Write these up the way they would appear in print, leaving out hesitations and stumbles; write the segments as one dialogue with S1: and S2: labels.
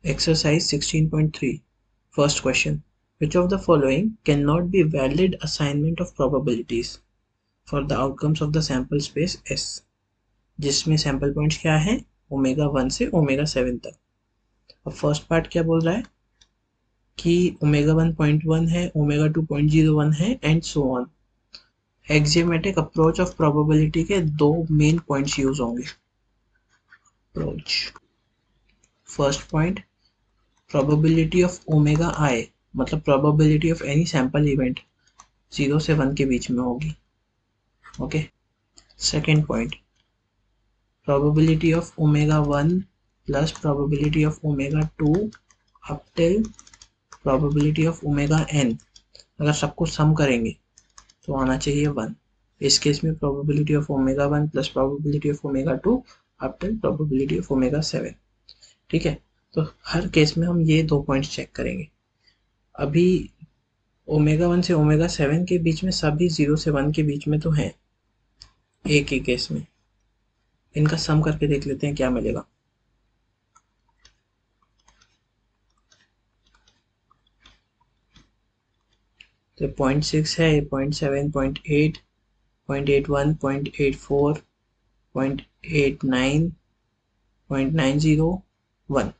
S1: Exercise 16.3. First question. Which of the following cannot be valid assignment of probabilities for the outcomes of the sample space S? जिसमें sample points क्या है, omega 1 से omega 7 तक. अब first part क्या बोल रहा है कि ओमेगा 1 0.1 है, ओमेगा 2 0.01 है and so on. Axiomatic approach of probability के दो मेन पॉइंट्स यूज होंगे. Approach. First point, probability of omega I मतलब probability of any sample event 0 से 1 के बीच में होगी. Okay. Second point, probability of omega 1 plus probability of omega 2 up till probability of omega n. अगर सबको सम करेंगे तो आना चाहिए 1. इस केस में probability of omega 1 plus probability of omega 2 up till probability of omega 7. ठीक है. तो हर केस में हम ये दो पॉइंट्स चेक करेंगे. अभी ओमेगा 1 से ओमेगा 7 के बीच में सभी 0 से 1 के बीच में तो हैं एक ही केस में. इनका सम करके देख लेते हैं क्या मिलेगा. तो 0.6 है, 0.7, 0.8, 0.81, 0.84, 0.89, 0.901.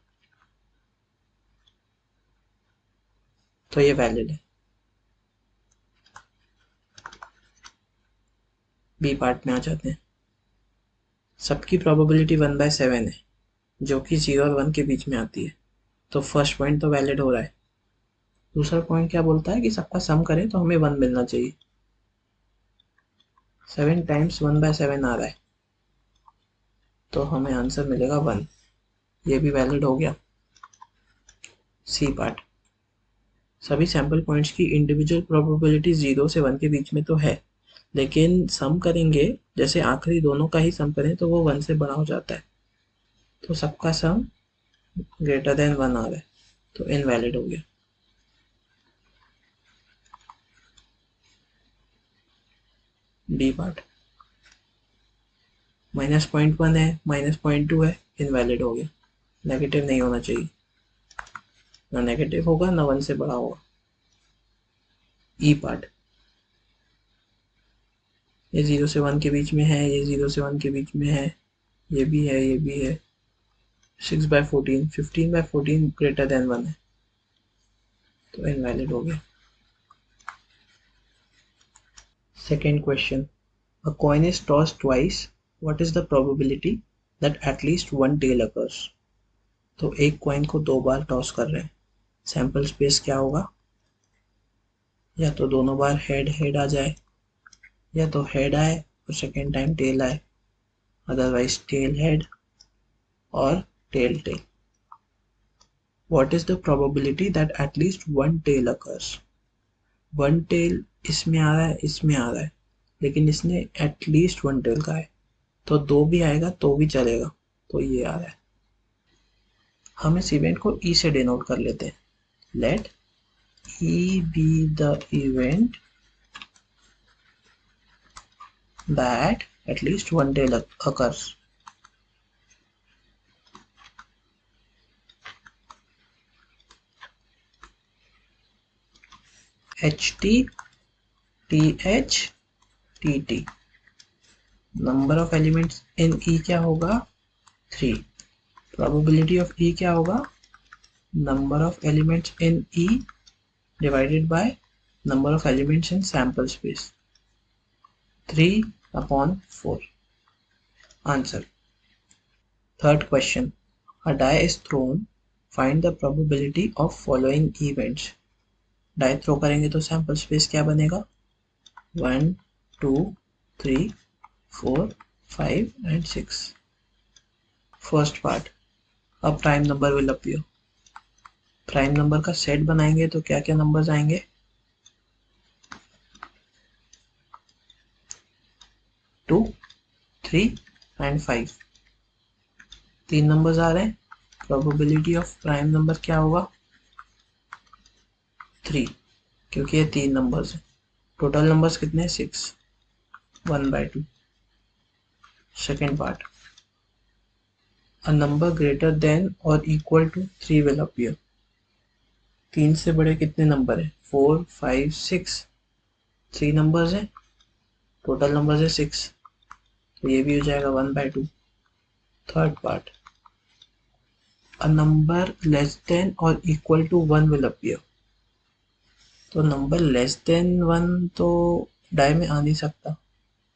S1: तो ये वैलिड है. बी पार्ट में आ जाते हैं. सबकी प्रोबेबिलिटी 1/7 है जो कि 0 और 1 के बीच में आती है. तो फर्स्ट पॉइंट तो वैलिड हो रहा है. दूसरा पॉइंट क्या बोलता है कि सबका सम करें तो हमें 1 मिलना चाहिए. 7 टाइम्स 1/7 आ रहा है तो हमें आंसर मिलेगा 1. ये भी वैलिड हो गया. सी पार्ट, सभी सैंपल पॉइंट्स की इंडिविजुअल प्रोबेबिलिटी 0 से 1 के बीच में तो है, लेकिन सम करेंगे जैसे आखिरी दोनों का ही सम करें तो वो 1 से बड़ा हो जाता है. तो सबका सम ग्रेटर देन 1 आ रहा है तो इनवैलिड हो गया. डी पार्ट, -0.1 है, -0.2 है, इनवैलिड हो गया. नेगेटिव नहीं होना चाहिए, ना नेगेटिव होगा ना 1 से बड़ा होगा. ई पार्ट, ये 0 से 1 के बीच में है, ये 0 से 1 के बीच में है, ये भी है, ये भी है. 6/14, 15/14 ग्रेटर देन 1 है तो इनवैलिड हो गया. Second question, a coin is tossed twice, what is the probability that at least one tail occurs? तो एक कॉइन को दो बार टॉस कर रहे हैं, सैंपल स्पेस क्या होगा? या तो दोनों बार हेड हेड आ जाए, या तो हेड आए और सेकेंड टाइम टेल आए, अदरवाइज टेल हेड और tail tail. What is the probability that at least one tail occurs? One tail इसमें आ रहा है, इसमें आ रहा है, लेकिन इसने एटलीस्ट वन टेल का है तो दो भी आएगा तो भी चलेगा. तो ये आ रहा है. हम इस इवेंट को ई से डिनोट कर लेते हैं. Let E be the event that at least one tail occurs. HT TH TT. Number of elements in E क्या होगा? 3. प्रोबेबिलिटी ऑफ ई क्या होगा? Number of elements in E divided by number of elements in sample space. 3/4. Answer. Third question. A die is thrown. Find the probability of following events. Die throw करेंगे तो sample space क्या बनेगा? 1, 2, 3, 4, 5 and 6. First part. A prime number will appear. Prime number का set बनाएंगे तो क्या क्या numbers आएंगे? 2, 3 and 5. 3 नंबर्स आ रहे हैं. प्रोबेबिलिटी ऑफ प्राइम नंबर क्या होगा? 3, क्योंकि ये 3 नंबर्स हैं. टोटल नंबर्स कितने हैं? 6. 1/2. Second part. A number greater than or equal to 3 will appear. 3 से बड़े कितने नंबर है? 4, 5, 6. 3 नंबर्स हैं, टोटल नंबर्स है 6, तो ये भी हो जाएगा 1/2. Third part, a number less than or equal to 1 will appear. तो नंबर लेस देन 1 तो डाई में आ नहीं सकता,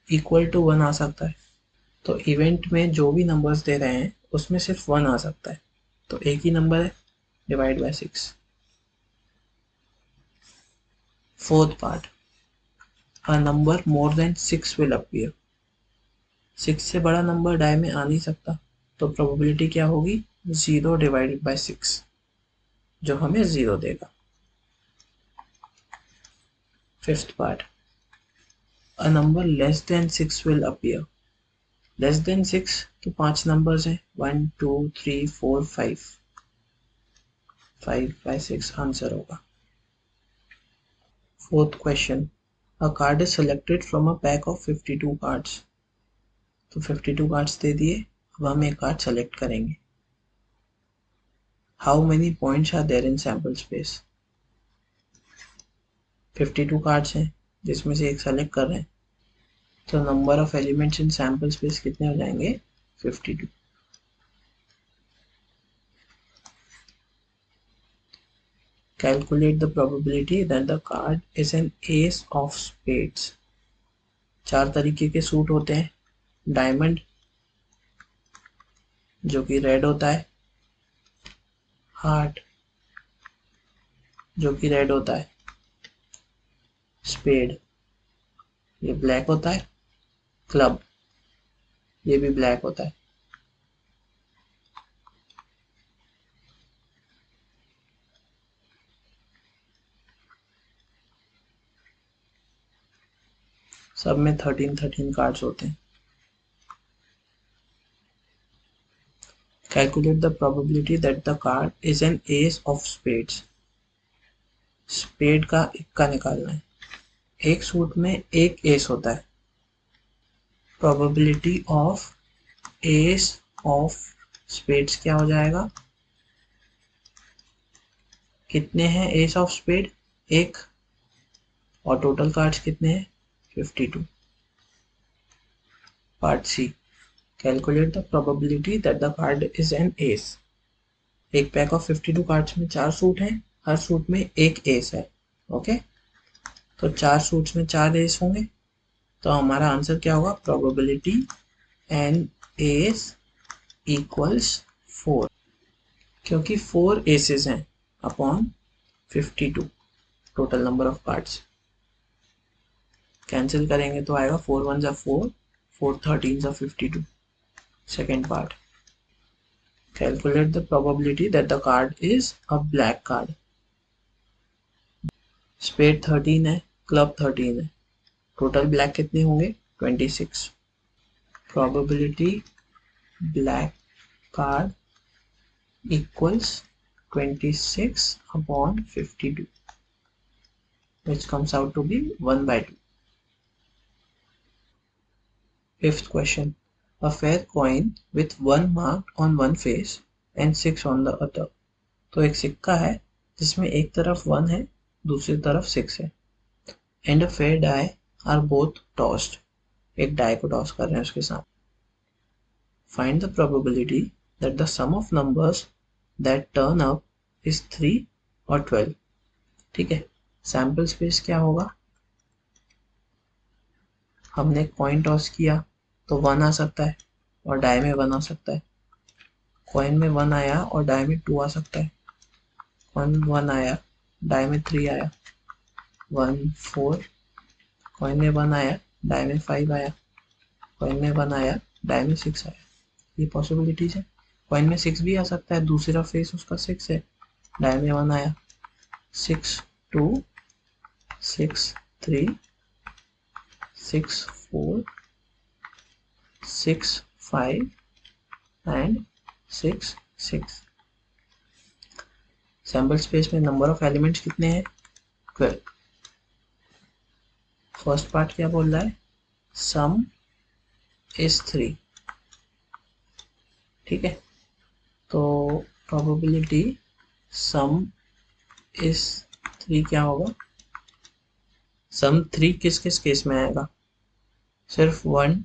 S1: इक्वल टू 1 आ सकता है. तो इवेंट में जो भी नंबर्स दे रहे हैं उसमें सिर्फ 1 आ सकता है, तो एक ही नंबर है, divide by 6. Fourth part, a number more than 6 will appear. 6 से बड़ा नंबर डाई में आ नहीं सकता, तो प्रोबेबिलिटी क्या होगी? 0 डिवाइडेड बाय 6, जो हमें 0 देगा. Fifth part, a number less than 6 will appear. Less than 6 तो 5 नंबर्स हैं, 1 2 3 4 5, 5/6 आंसर होगा. Fourth question, a card is selected from a pack of 52 cards. तो 52 कार्ड्स दे दिए, अब हम एक कार्ड सेलेक्ट करेंगे. How many points are there in sample space? 52 cards हैं जिसमें से एक सेलेक्ट कर रहे हैं, तो number of elements in sample space कितने हो जाएंगे? 52. Calculate the probability that the card is an ace of spades. 4 तरीके के सूट होते हैं. डायमंड जो कि रेड होता है, हार्ट जो कि रेड होता है, स्पेड ये ब्लैक होता है, क्लब ये भी ब्लैक होता है. सब में 13 कार्ड्स होते हैं. Calculate the probability that the card is an ace of spades. Spade का इक्का निकालना है. एक सूट में एक एस होता है. Probability of S of spades क्या हो जाएगा? कितने हैं एस ऑफ स्पेड? एक, और टोटल कार्ड्स कितने हैं? 52. Part C, calculate the probability that the card is an ace. एक पैक ऑफ 52 कार्ड्स में 4 सूट हैं, हर सूट में एक एस है. ओके, तो 4 सूट्स में 4 एस होंगे, तो हमारा आंसर क्या होगा? प्रोबेबिलिटी एन एस इक्वल्स 4, क्योंकि 4 एसेस हैं upon 52 total number of cards. Cancel करेंगे तो आएगा 4 1 जा 4, 4 13 जा 52. Second part, calculate the probability that the card is a black card. Spade 13 है, क्लब 13 है, टोटल ब्लैक कितने होंगे? 26. Probability black card equals 26 upon 52, which comes out to be 1/2. Fifth question, a fair coin with 1 marked on one face and 6 on the other. तो एक सिक्का है जिसमें एक तरफ 1 है, दूसरी तरफ 6 है. and a fair die are both tossed. एक डाई को टॉस कर रहे हैं उसके साथ. Find the probability that the sum of numbers that turn up is 3 or 12. ठीक है, सैम्पल स्पेस क्या होगा? हमने कॉइन टॉस किया तो 1 आ सकता है और डाई में 1 आ सकता है. कॉइन में 1 आया और डाई में 2 आ सकता है. कॉइन 1 आया, डाई में 3 आया, 1 4. कॉइन में 1 आया, डाई में 5 आया. कॉइन में 1 आया, डाई में 6 आया. ये पॉसिबिलिटीज है. कॉइन में 6 भी आ सकता है, दूसरा फेस उसका 6 है, डाई में 1 आया. 6 2 6 3 6 4 6 5 एंड 6 6. सैम्पल स्पेस में नंबर ऑफ एलिमेंट्स कितने हैं? 12. फर्स्ट पार्ट क्या बोल रहा है? सम इज 3. ठीक है, तो प्रोबेबिलिटी सम इस 3 क्या होगा, सम 3 किस किस केस में आएगा, सिर्फ 1,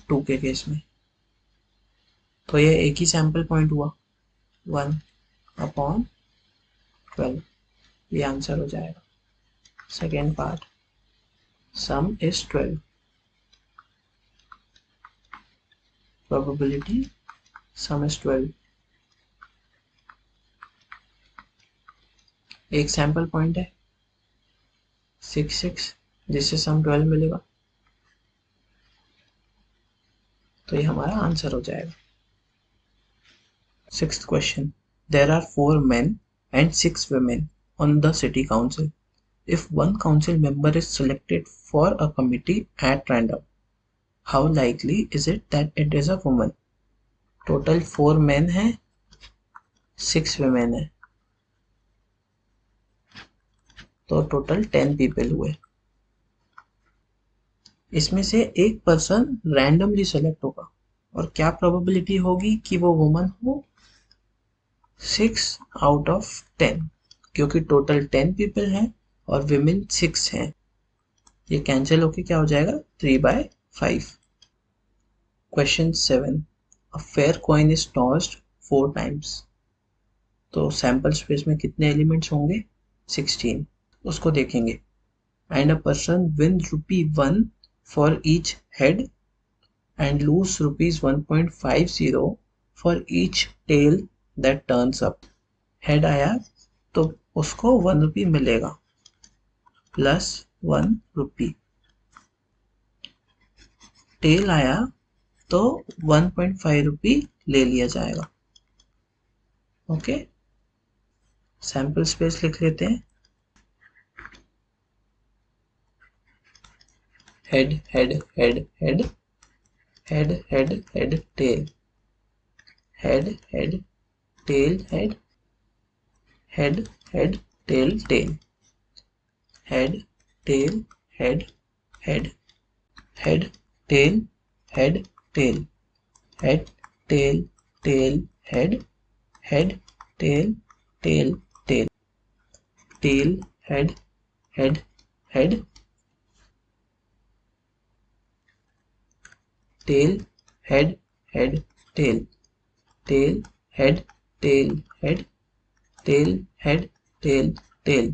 S1: 2 के केस में। तो ये एक ही सैंपल पॉइंट हुआ 1/12, ये आंसर हो जाएगा। Second part, some is 12, probability some is 12। एक सैंपल पॉइंट है 6 जिससे सम 12 मिलेगा, तो ये हमारा आंसर हो जाएगा। Sixth question, there are 4 men and 6 women on the city council. If one council member is selected for a committee at random, how likely is it that it is a woman? Total 4 men हैं, 6 women हैं, तो total 10 people हुए। इसमें से एक person randomly select होगा, और क्या प्रोबेबिलिटी होगी कि वो वुमन हो, 6/10, क्योंकि टोटल 10 पीपल हैं और विमेन 6 हैं, ये कैंसिल होके क्या हो जाएगा 3/5। Question 7, a fair coin is tossed 4 times, तो सैंपल स्पेस में कितने एलिमेंट्स होंगे, 16, उसको देखेंगे। And a person win ₹1 for each head and lose ₹1.50 for each tail that turns up. Head आया तो उसको ₹1 मिलेगा प्लस ₹1। टेल आया तो ₹1.5 ले लिया जाएगा। ओके, सैंपल स्पेस लिख लेते हैं। Head head head head head head head tail, head head tail head, head head tail tail, head tail head head, head tail head tail, head tail tail head, head tail tail tail, tail head head head, tail head head tail, tail head tail head, tail head tail tail,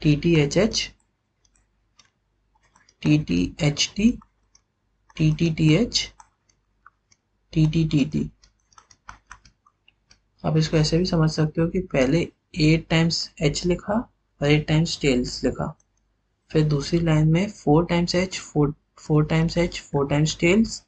S1: TTHH TTHT TTTH TTTT। आप इसको ऐसे भी समझ सकते हो कि पहले 8 times H लिखा और 8 times tails लिखा, फिर दूसरी लाइन में 4 times H 4 times H 4 times tails,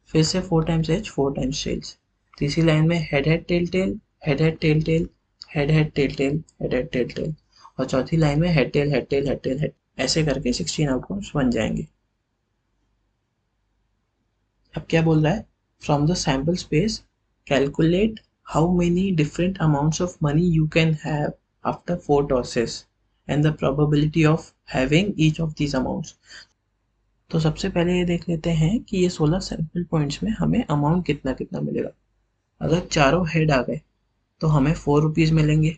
S1: फिर से 4 times H 4 times tails, तीसरी लाइन में head head tail tail, head head tail tail, head head tail tail, head head tail tail, और चौथी लाइन में head tail head tail head tail head, ऐसे करके 16 outcomes बन जाएंगे। अब क्या बोल रहा है, from the sample space calculate how many different amounts of money you can have after 4 tosses and the probability of having each of these amounts. तो सबसे पहले ये देख लेते हैं कि ये 16 सैम्पल पॉइंट्स में हमें अमाउंट कितना कितना मिलेगा। अगर चारों हेड आ गए तो हमें ₹4 मिलेंगे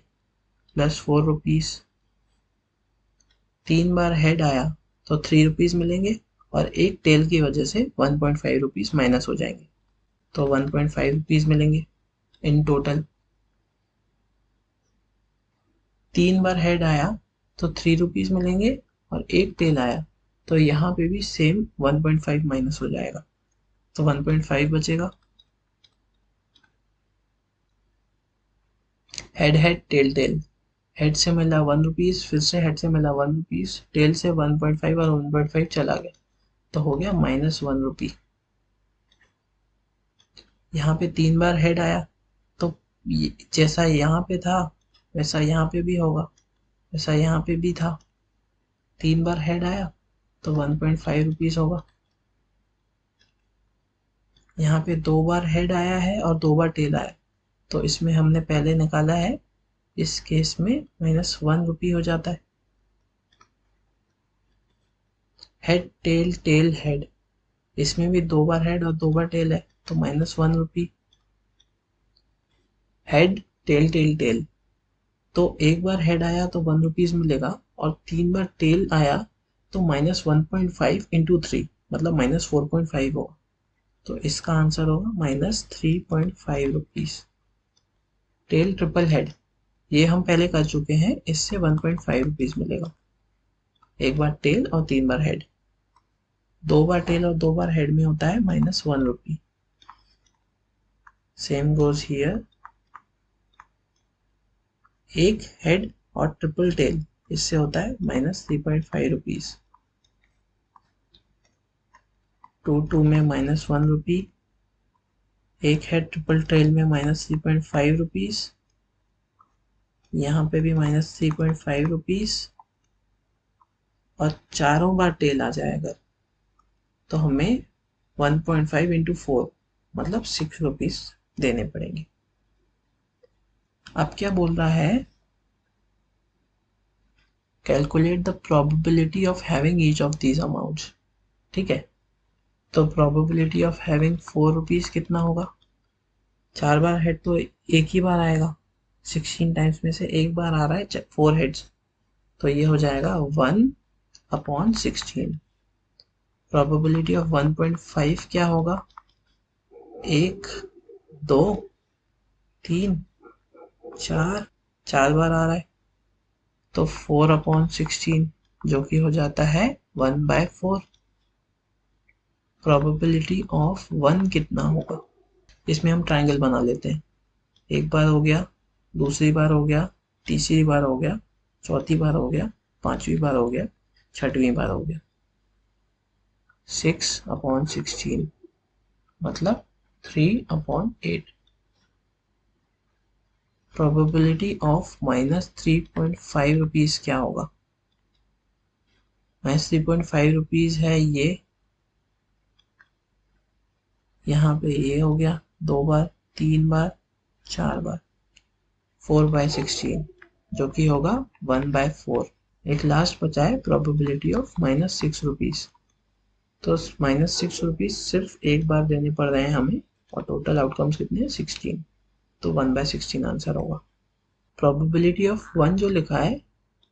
S1: प्लस ₹4, 3 बार हेड आया तो ₹3 मिलेंगे, और एक टेल की वजह से ₹1.5 माइनस हो जाएंगे, तो ₹1.5 मिलेंगे इन टोटल। 3 बार हेड आया तो ₹3 मिलेंगे, और एक टेल आया तो यहाँ पे भी सेम 1.5 माइनस हो जाएगा, तो 1.5 बचेगा। Head head tail tail, head से मिला ₹1, फिर से हेड से मिला ₹1, टेल से 1.5 और 1.5 चला गया, तो हो गया -1 यहाँ पे 3 बार हेड आया तो जैसा यहाँ पे था वैसा यहाँ पे भी होगा, वैसा यहाँ पे भी था, 3 बार हेड आया तो ₹1.5 होगा। यहाँ पे 2 बार हेड आया है और 2 बार टेल आया, तो इसमें हमने पहले निकाला है, इस केस में -1 हो जाता है। हेड टेल टेल हेड, इसमें भी 2 बार हेड और 2 बार टेल है, तो -1। हेड टेल टेल टेल, तो एक बार हेड आया तो 1 रुपीज मिलेगा, और 3 बार टेल आया तो -1.5 इंटू 3 मतलब -4.5 होगा। तो इसका आंसर होगा -3.5 रुपीज। टेल ट्रिपल हेड ये हम पहले कर चुके हैं, इससे 1.5 रुपीज मिलेगा। एक बार टेल और 3 बार हेड, 2 बार टेल और 2 बार हेड में होता है -1 रुपी। सेम गोज हियर, एक हेड और ट्रिपल टेल, इससे होता है -3.5 रुपीज। 2 में -1 रुपी, एक हेड ट्रिपल टेल में -3.5 रुपीज, यहाँ पे भी -3.5 रुपीज, और चारों बार टेल आ जाएगा तो हमें 1.5 इंटू 4 मतलब 6 रुपीज देने पड़ेंगे। अब क्या बोल रहा है, calculate the probability of having each of these amounts. ठीक है, तो प्रोबेबिलिटी ऑफ हैविंग 4 रुपीज कितना होगा, 4 बार हेड तो एक ही बार आएगा, 16 टाइम्स में से एक बार आ रहा है 4 हेड्स, तो ये हो जाएगा 1/16। प्रोबेबिलिटी ऑफ 1.5 क्या होगा, 1 2 3 4, 4 बार आ रहा है तो 4/16 जो कि हो जाता है 1/4। प्रोबेबिलिटी ऑफ 1 कितना होगा, इसमें हम ट्रायंगल बना लेते हैं। एक बार हो गया, दूसरी बार हो गया, तीसरी बार हो गया, चौथी बार हो गया, पांचवी बार हो गया, छठवीं बार हो गया। 6/16 मतलब 3/8। प्रोबेबिलिटी ऑफ -3.5 रुपीज क्या होगा, -3.5 रुपीज है ये, यहाँ पे ये हो गया 2 बार, 3 बार, 4 बार, 4/16 जो कि होगा 1/4। एक लास्ट बचा है प्रोबेबिलिटी ऑफ -6 रुपीज, तो -6 रुपीज सिर्फ एक बार देने पड़ रहे हैं हमें, और टोटल आउटकम्स कितने हैं 16, तो 1/16 आंसर होगा। प्रोबेबिलिटी ऑफ 1 जो लिखा है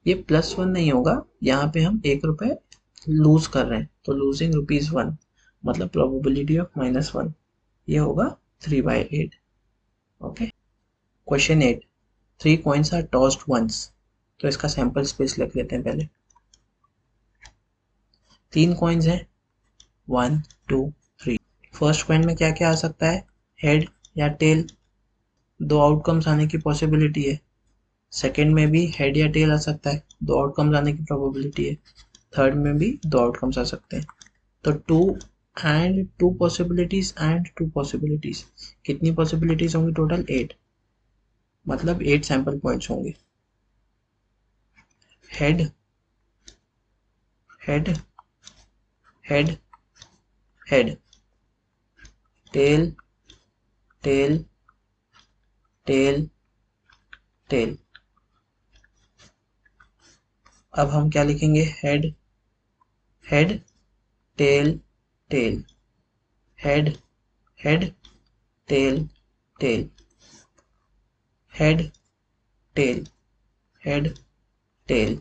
S1: ये +1 नहीं होगा, यहाँ पे हम 1 रुपए लूज कर रहे हैं, तो लूजिंग ₹1 मतलब प्रोबेबिलिटी ऑफ -1 ये होगा 3/8। Okay, question 8, 3 coins are tossed once, तो इसका सैंपल स्पेस लिख लेते हैं पहले। 3 कॉइन्स हैं, 1 2 3। फर्स्ट कॉइन में क्या क्या आ सकता है, हेड या टेल, 2 आउटकम्स आने की पॉसिबिलिटी है। सेकंड में भी हेड या टेल आ सकता है, 2 आउटकम्स आने की प्रोबेबिलिटी है। थर्ड में भी 2 आउटकम्स आ सकते हैं। तो 2 पॉसिबिलिटीज एंड 2 पॉसिबिलिटीज, कितनी पॉसिबिलिटीज होंगी टोटल 8, मतलब 8 सैंपल पॉइंट्स होंगे। Head head head head, tail tail tail tail. अब हम क्या लिखेंगे, head head tail tail, head head tail tail, head tail head tail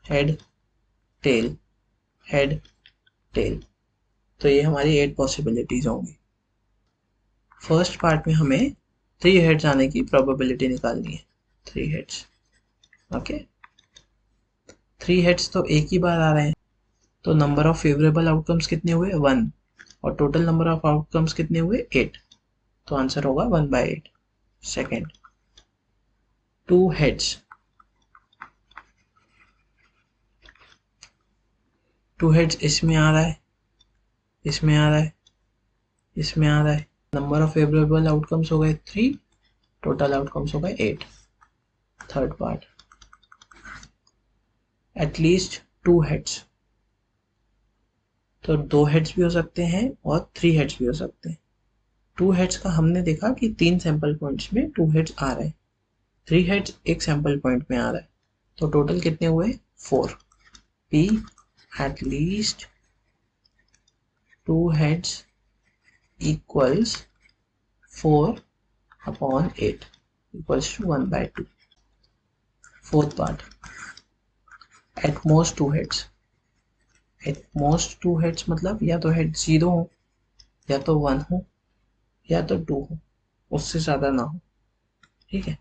S1: head tail head tail. तो ये हमारी 8 पॉसिबिलिटीज होंगी। फर्स्ट पार्ट में हमें 3 हेड्स आने की प्रोबेबिलिटी निकालनी है, 3 हेड्स। ओके, 3 हेड्स तो एक ही बार आ रहे हैं, तो नंबर ऑफ फेवरेबल आउटकम्स कितने हुए 1, और टोटल नंबर ऑफ आउटकम्स कितने हुए 8, तो आंसर होगा 1/8। सेकेंड, 2 हेड्स, 2 हेड्स इसमें आ रहा है, इसमें आ रहा है, इसमें आ रहा है, नंबर ऑफ फेवरेबल आउटकम्स हो गए 3, टोटल आउटकम्स हो गए 8। थर्ड पार्ट, एटलीस्ट 2 हेड्स, तो 2 हेड्स भी हो सकते हैं और 3 हेड्स भी हो सकते हैं। 2 हेड्स का हमने देखा कि 3 सैंपल पॉइंट्स में 2 हेड्स आ रहे हैं, 3 हेड्स एक सैंपल पॉइंट में आ रहा है, तो टोटल कितने हुए 4। P at least 2 heads equals 4/8, equals to 1/2. Fourth part, at most 2 heads. At most 2 heads मतलब या तो हेड 0 हो, या तो 1 हो, या तो 2 हो, उससे ज़्यादा ना हो। ठीक है,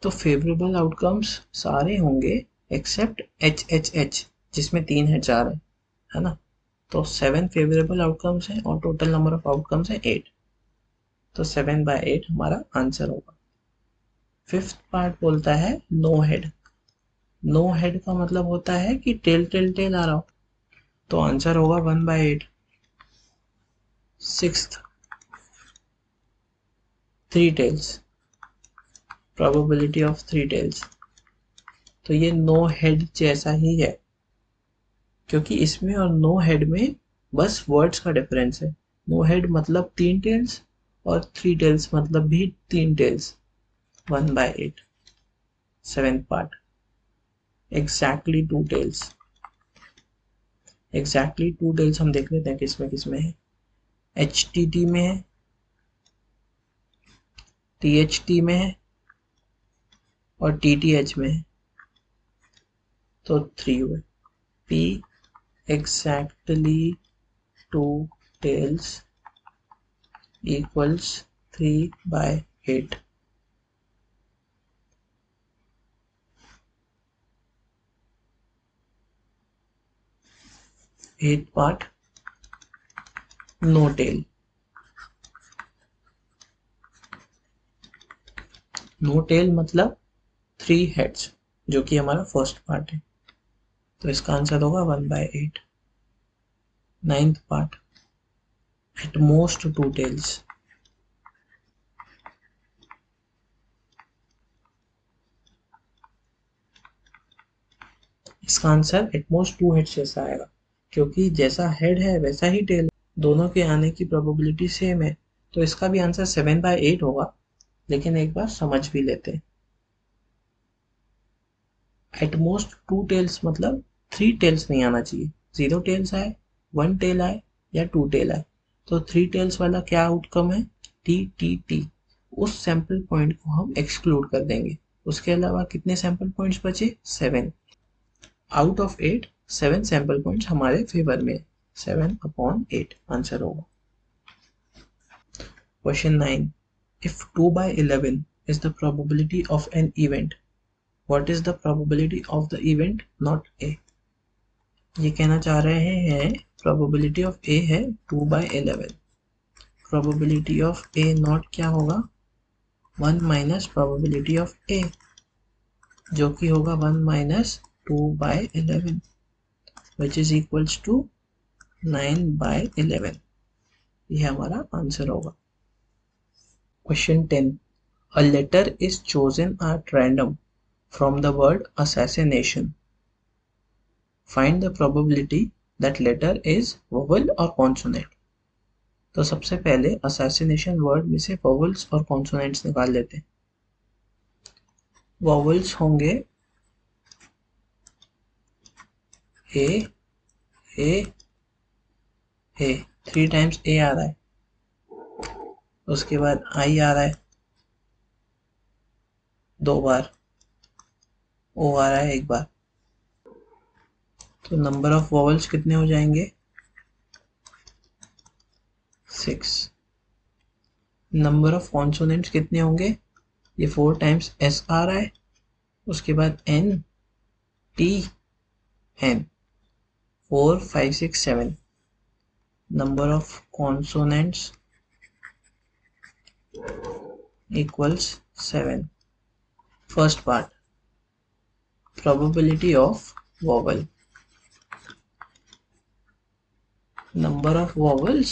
S1: तो फेवरेबल आउटकम्स सारे होंगे एक्सेप्ट HHH जिसमें 3 हेड्स आ रहे हैं, है ना। तो 7 फेवरेबल आउटकम्स हैं और टोटल नंबर ऑफ आउटकम्स है 8, तो 7/8 हमारा आंसर होगा। फिफ्थ पार्ट बोलता है नो हेड। नो हेड का मतलब होता है कि टेल टेल टेल आ रहा हो, तो आंसर होगा 1/8। Sixth, 3 tails, probability of 3 tails, तो ये नो हेड जैसा ही है, क्योंकि इसमें और नो हेड में बस वर्ड्स का डिफरेंस है। नो हेड मतलब 3 टेल्स और 3 टेल्स मतलब भी 3 tails. 1/8। Seventh part, exactly 2 tails. Exactly 2 tails हम देख लेते हैं किसमें किसमें है। HTT में है, THT में है और TTH में है, तो 3 हुए। P exactly 2 tails equals 3/8. Eighth part, no tail. No tail मतलब 3 हेड्स, जो कि हमारा फर्स्ट पार्ट है, तो इसका आंसर होगा 1/8। Ninth part, at most 2 tails. इसका आंसर एट मोस्ट 2 हेड्स जैसा आएगा, क्योंकि जैसा हेड है वैसा ही टेल, दोनों के आने की प्रोबेबिलिटी सेम है, तो इसका भी आंसर 7/8 होगा। लेकिन एक बार समझ भी लेते हैं, एट मोस्ट 2 टेल्स मतलब 3 टेल्स नहीं आना चाहिए। 0 टेल्स आए, 1 टेल आए या 2 टेल आए, तो 3 टेल्स वाला क्या आउटकम है, TTT। उस सैंपल पॉइंट को हम एक्सक्लूड कर देंगे। उसके अलावा कितने सैंपल पॉइंट्स बचे, 7। आउट ऑफ 8 7 सैंपल पॉइंट्स हमारे फेवर में, 7/8 आंसर होगा। Question 9, if 2/11 is the probability of an event, what is the probability of the event not A? ये कहना चाह रहे हैं प्रोबेबिलिटी ऑफ A है 2/11, प्रोबेबिलिटी ऑफ A नॉट क्या होगा, 1 माइनस प्रोबेबिलिटी ऑफ A, जो कि होगा 1 - 2/11 विच इज इक्वल्स टू 9/11। ये हमारा आंसर होगा। Question 10, a letter is chosen at random from the word assassination. Find the probability that letter is vowel or consonant. तो सबसे पहले assassination वर्ड में से vowels और consonants निकाल लेते हैं। vowels होंगे A, A, A, 3 times A आ रहा है, उसके बाद I आ रहा है 2 बार, O आ रहा है 1 बार, तो नंबर ऑफ वॉवल्स कितने हो जाएंगे, 6। नंबर ऑफ कॉन्सोनेंट्स कितने होंगे, ये 4 टाइम्स S आ रहा है, उसके बाद N, T, N, 4 5 6 7। Number of consonants equals 7। First part, probability of vowel, number of vowels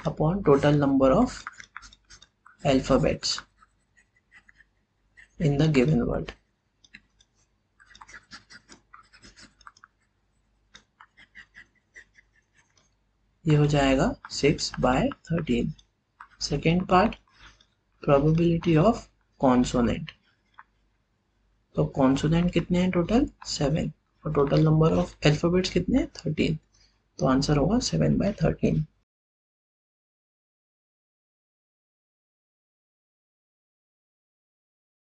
S1: upon total number of alphabets in the given word. ये हो जाएगा 6/13। Second part, probability of consonant, तो consonant कितने हैं टोटल, 7, और total number of alphabets कितने हैं, 13, तो आंसर होगा 7/13।